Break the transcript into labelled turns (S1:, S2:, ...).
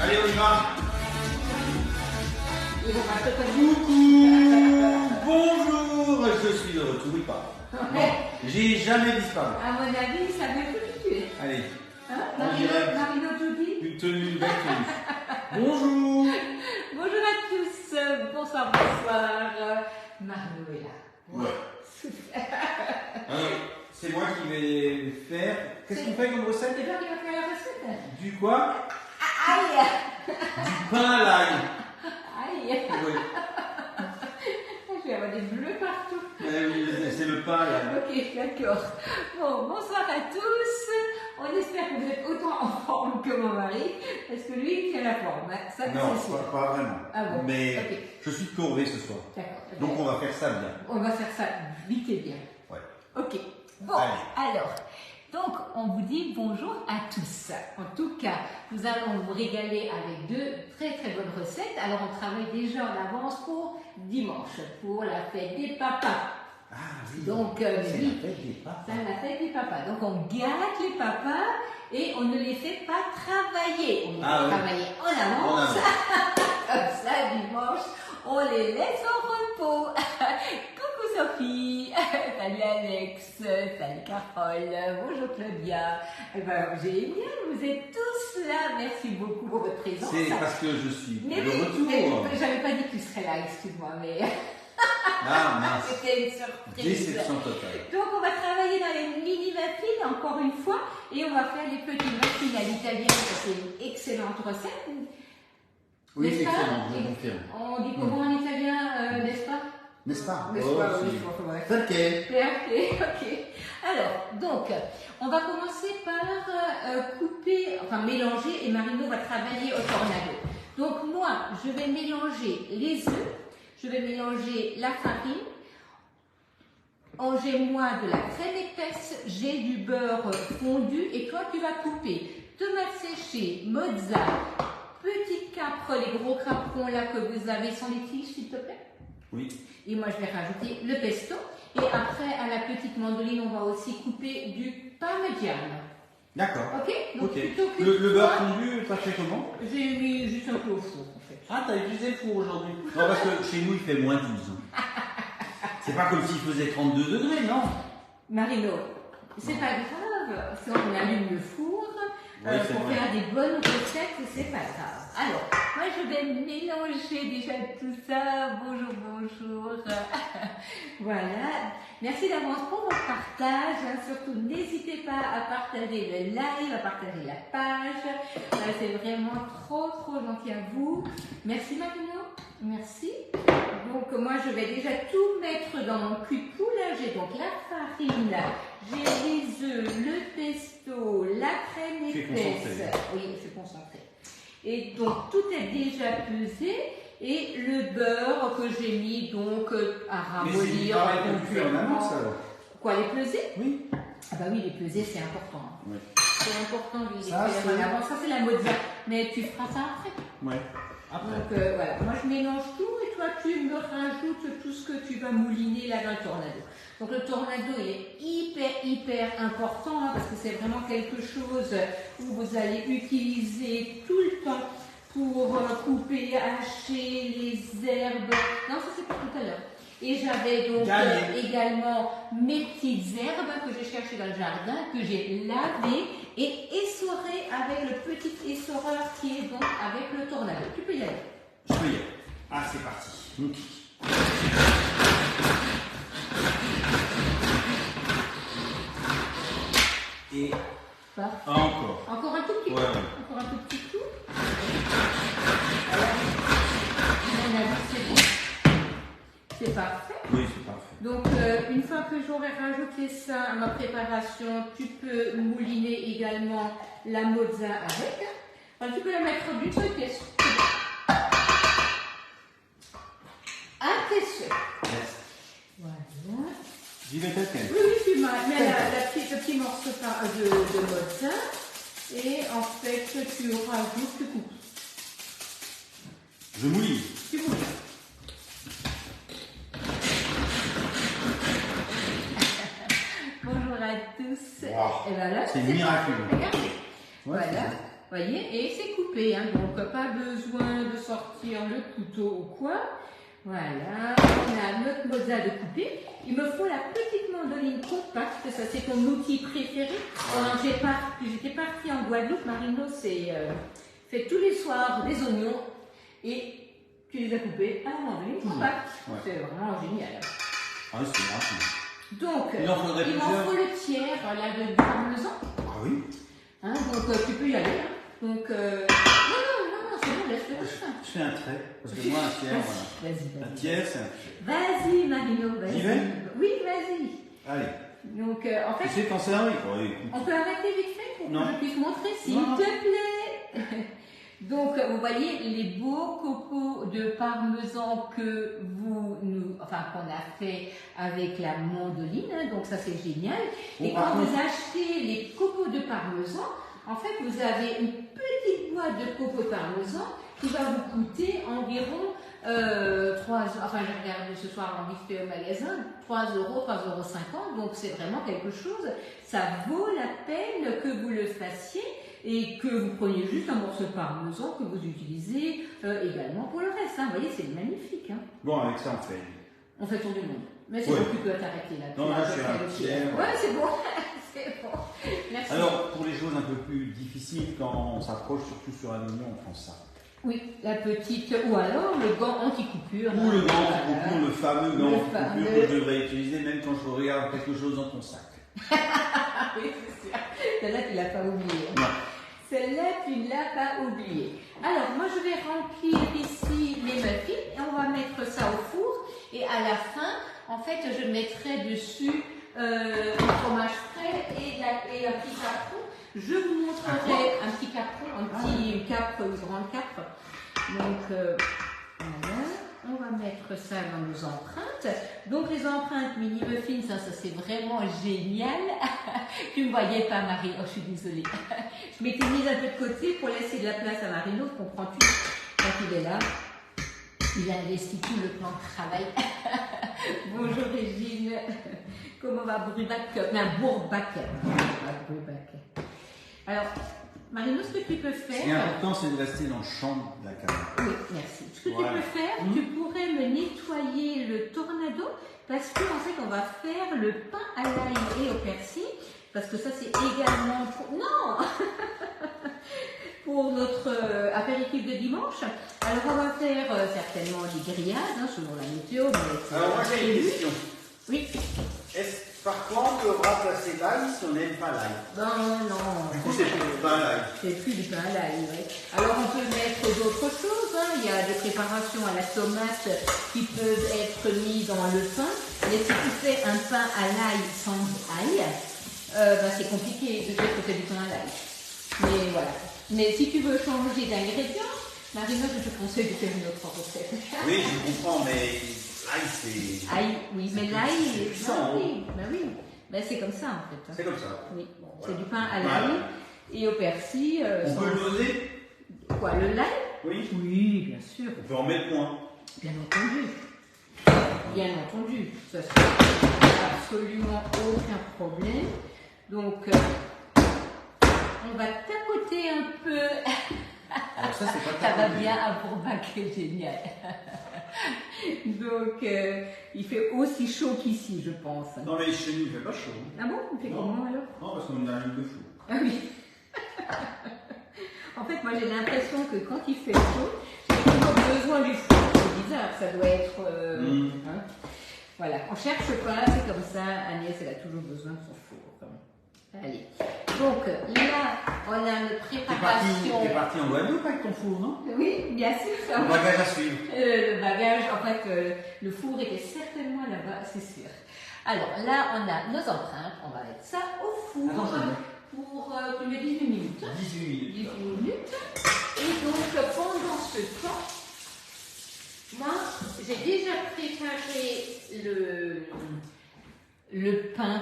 S1: Allez, on y va. Coucou, bonjour, je suis de retour, oui pas. Non, j'ai jamais disparu.
S2: À mon avis, ça veut plus que tu es.
S1: Allez,
S2: Hein,
S1: on dirait
S2: Marino Judy.
S1: une tenue, une belle tenue. Bonjour.
S2: Bonjour à tous, bonsoir, bonsoir. Marino est là.
S1: Ouais.
S2: Super.
S1: Alors, c'est moi qui vais faire. Qu'est-ce qu'on fait comme recette?
S2: C'est toi qui vas faire la recette?
S1: Du quoi?
S2: Aïe.
S1: Du pain à l'ail.
S2: Aïe.
S1: Oui.
S2: Je vais avoir des bleus partout.
S1: Oui, c'est le pain là.
S2: Ok, d'accord. Bon, bonsoir à tous. On espère que vous êtes autant en forme que mon mari, parce que lui, il tient la forme. Hein. Ça,
S1: Non,
S2: c'est sûr.
S1: pas vraiment.
S2: Ah bon?
S1: Mais
S2: Ok.
S1: je suis corvé ce soir.
S2: D'accord.
S1: Donc on va faire ça bien.
S2: On va faire ça vite et bien.
S1: Ouais.
S2: Ok. Bon,
S1: Allez.
S2: alors, donc on vous dit bonjour à tous. En tout cas, nous allons vous régaler avec deux très très bonnes recettes. Alors on travaille déjà en avance pour dimanche, pour la fête des papas.
S1: Ah oui.
S2: Donc,
S1: c'est
S2: oui,
S1: la fête des papas.
S2: c'est la fête des papas. Donc on gâte les papas et on ne les fait pas travailler. On les fait travailler en avance. Comme ça, dimanche, on les laisse en repos. Coucou Sophie, salut Alex, salut Carole, bonjour Claudia. Eh ben, génial, vous êtes tous là. Merci beaucoup pour votre présence.
S1: C'est parce que je suis
S2: Mais
S1: de retour.
S2: mais j'avais pas dit que tu serais là, excuse-moi, mais
S1: Ah mince.
S2: c'était une surprise.
S1: Déception totale.
S2: Donc on va travailler dans les mini muffins encore une fois et on va faire les petits muffins à l'italienne. C'est une excellente recette.
S1: Oui,
S2: N'est-ce pas?
S1: excellent, je confirme.
S2: On dit comment en italien, n'est-ce pas?
S1: N'est-ce pas?
S2: N'est-ce
S1: Oh,
S2: pas?
S1: si.
S2: Oui, je crois que ouais.
S1: Perché?
S2: Ok. Alors, donc, on va commencer par couper, enfin mélanger, et Marino va travailler au tornado. Donc moi, je vais mélanger les œufs, je vais mélanger la farine. J'ai moi de la crème épaisse, j'ai du beurre fondu, et toi tu vas couper tomates séchées, mozza, petits capres, les gros caprons là que vous avez sans les tiges s'il te plaît.
S1: Oui.
S2: Et moi, je vais rajouter le pesto. Et après, à la petite mandoline, on va aussi couper du parmigiano.
S1: D'accord.
S2: Ok? Donc,
S1: Ok.
S2: plutôt que
S1: Le beurre fondu, t'as fait comment?
S2: j'ai mis juste un peu au four, en fait.
S1: Ah, t'as utilisé le four aujourd'hui? Non, parce que chez nous, il fait moins 12. C'est pas comme s'il faisait 32 degrés, non?
S2: Marino, c'est pas grave. Si on allume le four,
S1: Oui, c'est
S2: pour
S1: vrai.
S2: faire des bonnes recettes, c'est pas grave. Alors, moi, je vais mélanger déjà tout ça. Bonjour, bonjour. Voilà. Merci d'avance pour votre partage. Surtout, n'hésitez pas à partager le live, à partager la page. C'est vraiment trop, trop gentil à vous. Merci Marino. Merci. Donc, moi, je vais déjà tout mettre dans mon cul de poule. J'ai donc la farine, j'ai les œufs, le pesto, la crème épaisse. Oui, je suis concentrée. Et donc, tout est déjà pesé. Et le beurre que j'ai mis donc à ramollir.
S1: en avance alors?
S2: Quoi, les peser?
S1: Oui.
S2: Ah bah oui, les peser, c'est important.
S1: Oui.
S2: C'est important de les
S1: Ça,
S2: faire en avance. Ça, c'est la mozza. Mais tu feras ça après.
S1: Ouais. Après.
S2: Donc voilà, moi je mélange tout et toi tu me rajoutes tout ce que tu vas mouliner là dans le tornado. Donc le tornado il est hyper important hein, parce que c'est vraiment quelque chose où vous allez utiliser tout le temps pour couper, hacher les herbes. Non, ça c'est pour tout à l'heure. Et j'avais donc également mes petites herbes que j'ai cherchées dans le jardin, que j'ai lavées et essorées avec le petit essoreur qui est donc avec le tornado. Tu peux y aller.
S1: Je peux y aller. Ah, c'est parti. Mon kiki. Et
S2: Parfait.
S1: encore.
S2: Encore un tout petit coup.
S1: Ouais.
S2: Encore un tout petit coup. Voilà. On a vu, c'est bon. C'est parfait.
S1: Oui, c'est parfait.
S2: Donc, une fois que j'aurai rajouté ça à ma préparation, tu peux mouliner également la mozza avec. Enfin, tu peux la mettre d'une seule pièce. À tes souhaits.
S1: Yes.
S2: Voilà.
S1: J'y vais tel quel.
S2: Oui, tu mets le petit morceau de mozza. Et en fait, tu rajoutes, tu coupes.
S1: Je mouline.
S2: Tu moulines.
S1: Wow.
S2: Et ben là,
S1: C'est miraculeux.
S2: Regardez.
S1: Ouais,
S2: Voilà. Vous voyez, et c'est coupé, hein, donc pas besoin de sortir le couteau ou quoi. Voilà, on a notre mozza de couper. Il me faut la petite mandoline compacte, ça c'est ton outil préféré. Alors, j'étais partie en Guadeloupe, Marino fait tous les soirs des oignons et tu les as coupés à la mandoline compacte.
S1: Ouais.
S2: C'est vraiment génial.
S1: Ah oui, c'est grave.
S2: Donc,
S1: Il en faudrait
S2: il m'en
S1: plusieurs.
S2: faut le tiers là, de parmesan.
S1: Ah oui.
S2: Hein, donc tu peux y aller. Hein. Donc, non, c'est bon, laisse-le comme ça.
S1: Je fais un trait, parce que moi, un tiers, voilà.
S2: Vas-y.
S1: Un tiers, c'est un trait.
S2: Vas-y, Marino, vas-y.
S1: J'y vais?
S2: Oui, vas-y.
S1: Allez.
S2: Donc, en
S1: Tu
S2: fait,
S1: sais quand c'est un oui, quoi.
S2: on peut arrêter vite fait pour
S1: Non.
S2: que je puisse montrer, s'il
S1: Non.
S2: te plaît. Donc, vous voyez les beaux copeaux de parmesan que qu'on a fait avec la mandoline. Hein, donc, ça, c'est génial.
S1: Bon,
S2: Et
S1: par
S2: quand
S1: contre-
S2: vous achetez les copeaux de parmesan, en fait, vous avez une petite boîte de copeaux de parmesan qui va vous coûter environ 3 €. Enfin, j'ai regardé ce soir en vite au magasin, 3 €, 3,50 €. Donc, c'est vraiment quelque chose. Ça vaut la peine que vous le fassiez et que vous preniez juste un morceau de parmesan que vous utilisez également pour le reste. Hein. Vous voyez, c'est magnifique. Hein.
S1: Bon, avec ça, on fait.
S2: On fait tour du monde. Mais c'est
S1: Ouais.
S2: bon, tu peux t'arrêter là.
S1: Non,
S2: Tu
S1: là,
S2: as
S1: je suis
S2: à peu
S1: à
S2: près
S1: un
S2: le
S1: tiers,
S2: tiers.
S1: voilà.
S2: Ouais, c'est bon. C'est bon. Merci.
S1: Alors, pour les choses un peu plus difficiles, quand on s'approche, surtout sur un oignon, on prend ça.
S2: Oui, la petite, ou alors le gant anti-coupure.
S1: Ou le gant,
S2: Voilà.
S1: ou le fameux gant
S2: Le
S1: de coupure
S2: fameux.
S1: que je devrais utiliser même quand je regarde quelque chose dans ton sac.
S2: Ah oui, c'est sûr. Celle-là, tu l'as pas oubliée.
S1: Non.
S2: Celle-là, tu ne l'as pas oubliée. Alors, moi, je vais remplir ici les muffins et on va mettre ça au four. Et à la fin, en fait, je mettrai dessus du fromage frais et un petit capron. Je vous montrerai un petit capron, une capre, une grande capre. Donc, voilà. On va mettre ça dans nos empreintes. Donc, les empreintes mini muffins, ça c'est vraiment génial. Tu ne me voyais pas, Marie. Oh, je suis désolée. Je m'étais mise un peu de côté pour laisser de la place à Marino. Comprends-tu? Quand il est là, il a investi tout le plan de travail. Bonjour, Régine. Comment va Brubac? Bourbac. Alors, Marino, ce que tu peux
S1: Ce qui est
S2: faire...
S1: important, c'est de rester dans le champ de la caméra.
S2: Oui, merci. Ce que
S1: Voilà.
S2: tu peux faire, tu pourrais me nettoyer le tornado parce qu'en fait, on va faire le pain à l'ail et au persil parce que ça, c'est également pour... Non pour notre apéritif de dimanche. Alors, on va faire certainement des grillades, hein, selon la météo. Mais
S1: Alors, moi, j'ai une question.
S2: Oui.
S1: Par quoi on peut remplacer l'ail si on n'aime pas l'ail?
S2: Non.
S1: Du coup, c'est plus du pain à l'ail.
S2: C'est plus du pain à l'ail, oui. Alors on peut mettre d'autres choses, hein. Il y a des préparations à la tomate qui peuvent être mises dans le pain. Mais si tu fais un pain à l'ail sans ail, c'est compliqué de dire que c'est du pain à l'ail. Mais voilà. Mais si tu veux changer d'ingrédient, Marino, je te conseille de faire une autre recette.
S1: Oui, je comprends, mais l'ail, c'est.
S2: Ail, oui, mais
S1: c'est
S2: l'ail,
S1: puissant.
S2: oui, c'est comme ça en fait. Hein.
S1: C'est comme ça.
S2: Oui,
S1: Bon,
S2: c'est
S1: voilà.
S2: du pain à
S1: Voilà.
S2: l'ail et au persil.
S1: On peut le doser?
S2: Quoi, le l'ail?
S1: Oui.
S2: Oui, bien sûr.
S1: On peut en mettre moins.
S2: Bien entendu. Bien entendu. Ça, c'est absolument aucun problème. Donc, on va tapoter un peu.
S1: Alors ça, c'est pas
S2: Ça va
S1: tapoter.
S2: bien à Bourbac, c'est génial. Donc, il fait aussi chaud qu'ici, je pense.
S1: Non, mais chez nous, il fait pas chaud.
S2: Ah bon? Il fait
S1: Non.
S2: comment alors?
S1: Non, parce qu'on a une de fou.
S2: Ah oui. En fait, moi j'ai l'impression que quand il fait chaud, j'ai toujours besoin du four. C'est bizarre, ça doit être. Hein. Voilà, on cherche pas, c'est comme ça. Agnès, elle a toujours besoin de son four. Allez. Donc là, on a notre préparation.
S1: T'es parti en Guadeloupe avec ton four, non?
S2: Oui, bien sûr. Ça
S1: Le bagage à suivre.
S2: Le bagage, en fait, le four était certainement là-bas, c'est sûr. Alors là, on a nos empreintes. On va mettre ça au four. Pour tu mets 18 minutes.
S1: 18 minutes.
S2: 18 minutes. Et donc, pendant ce temps, moi, j'ai déjà préparé le pain